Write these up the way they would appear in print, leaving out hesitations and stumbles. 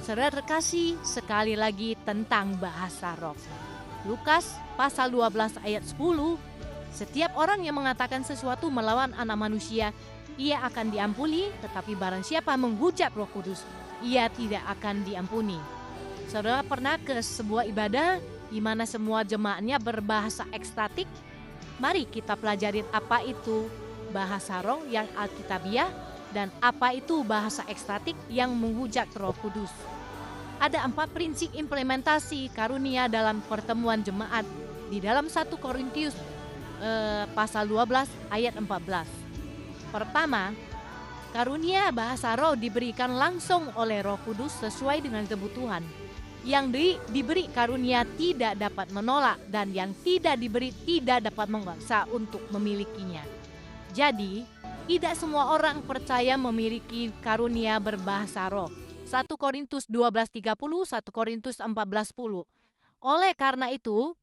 Saudara kasih sekali lagi tentang bahasa roh. Lukas pasal 12 ayat 10, setiap orang yang mengatakan sesuatu melawan anak manusia, ia akan diampuni, tetapi barang siapa menghujat Roh Kudus, ia tidak akan diampuni. Saudara pernah ke sebuah ibadah di mana semua jemaatnya berbahasa ekstatik? Mari kita pelajari apa itu bahasa roh yang alkitabiah dan apa itu bahasa ekstatik yang menghujat Roh Kudus. Ada 4 prinsip implementasi karunia dalam pertemuan jemaat di dalam 1 Korintius pasal 12 ayat 14. Pertama, karunia bahasa roh diberikan langsung oleh Roh Kudus sesuai dengan kebutuhan. Yang diberi karunia tidak dapat menolak dan yang tidak diberi tidak dapat memaksa untuk memilikinya. Jadi, tidak semua orang percaya memiliki karunia berbahasa roh. 1 Korintus 12:30, 1 Korintus 14:10. Oleh karena itu,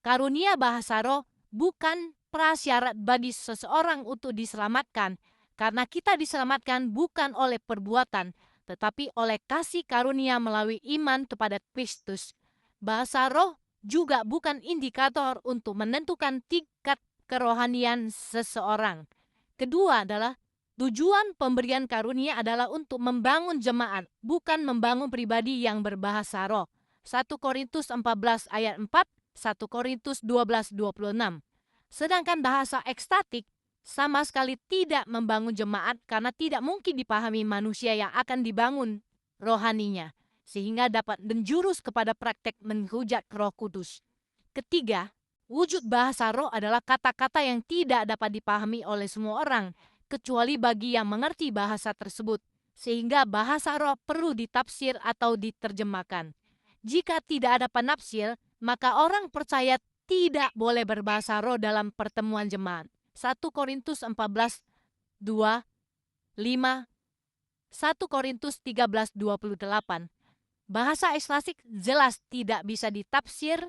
karunia bahasa roh bukan prasyarat bagi seseorang untuk diselamatkan, karena kita diselamatkan bukan oleh perbuatan, tetapi oleh kasih karunia melalui iman kepada Kristus. Bahasa roh juga bukan indikator untuk menentukan tingkat kerohanian seseorang. Kedua adalah tujuan pemberian karunia adalah untuk membangun jemaat, bukan membangun pribadi yang berbahasa roh. 1 Korintus 14 ayat 4, 1 Korintus 12:26. Sedangkan bahasa ekstatik sama sekali tidak membangun jemaat karena tidak mungkin dipahami manusia yang akan dibangun rohaninya, sehingga dapat menjurus kepada praktek menghujat Roh Kudus. Ketiga, wujud bahasa roh adalah kata-kata yang tidak dapat dipahami oleh semua orang, kecuali bagi yang mengerti bahasa tersebut, sehingga bahasa roh perlu ditafsir atau diterjemahkan. Jika tidak ada penafsir, maka orang percaya tidak boleh berbahasa roh dalam pertemuan jemaat. 1 Korintus 14, 2, 5, 1 Korintus 13:28. Bahasa ekstatik jelas tidak bisa ditafsir,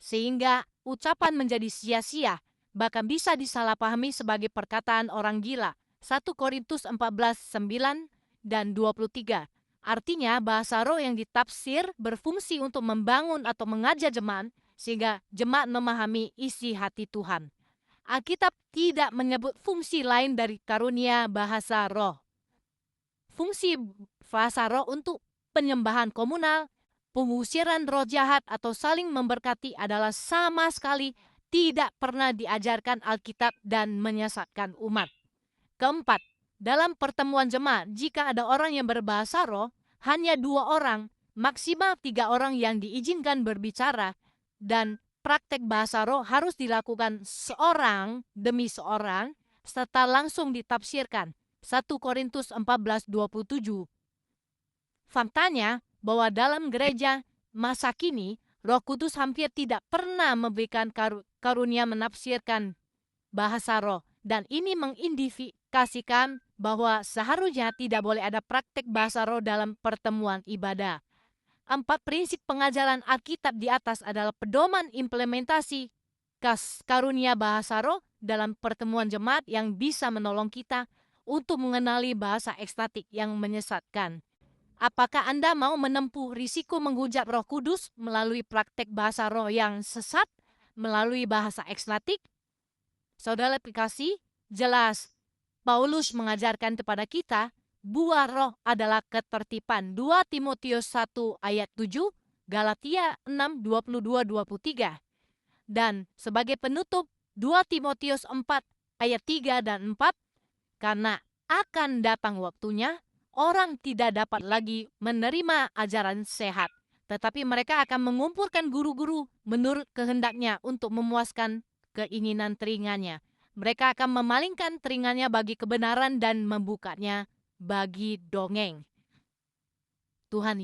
sehingga ucapan menjadi sia-sia, bahkan bisa disalahpahami sebagai perkataan orang gila. 1 Korintus 14:9 dan 23. Artinya bahasa roh yang ditafsir berfungsi untuk membangun atau mengajar jemaat sehingga jemaat memahami isi hati Tuhan. Alkitab tidak menyebut fungsi lain dari karunia bahasa roh. Fungsi bahasa roh untuk penyembahan komunal, pengusiran roh jahat atau saling memberkati adalah sama sekali tidak pernah diajarkan Alkitab dan menyesatkan umat. Keempat, dalam pertemuan jemaat, jika ada orang yang berbahasa roh, hanya 2 orang, maksimal 3 orang yang diizinkan berbicara, dan praktek bahasa roh harus dilakukan seorang demi seorang, serta langsung ditafsirkan. 1 Korintus 14:27. Faktanya bahwa dalam gereja masa kini, Roh Kudus hampir tidak pernah memberikan karunia menafsirkan bahasa roh, dan ini mengindikasikan bahwa seharusnya tidak boleh ada praktek bahasa roh dalam pertemuan ibadah. 4 prinsip pengajaran Alkitab di atas adalah pedoman implementasi karunia bahasa roh dalam pertemuan jemaat yang bisa menolong kita untuk mengenali bahasa ekstatik yang menyesatkan. Apakah Anda mau menempuh risiko menghujat Roh Kudus melalui praktek bahasa roh yang sesat, melalui bahasa ekstatik? Saudara aplikasi, jelas Paulus mengajarkan kepada kita, buah roh adalah ketertiban. 2 Timotius 1 ayat 7, Galatia 6, 22-23. Dan sebagai penutup, 2 Timotius 4 ayat 3 dan 4, karena akan datang waktunya, orang tidak dapat lagi menerima ajaran sehat, tetapi mereka akan mengumpulkan guru-guru menurut kehendaknya untuk memuaskan keinginan telinganya. Mereka akan memalingkan telinganya bagi kebenaran dan membukanya bagi dongeng. Tuhan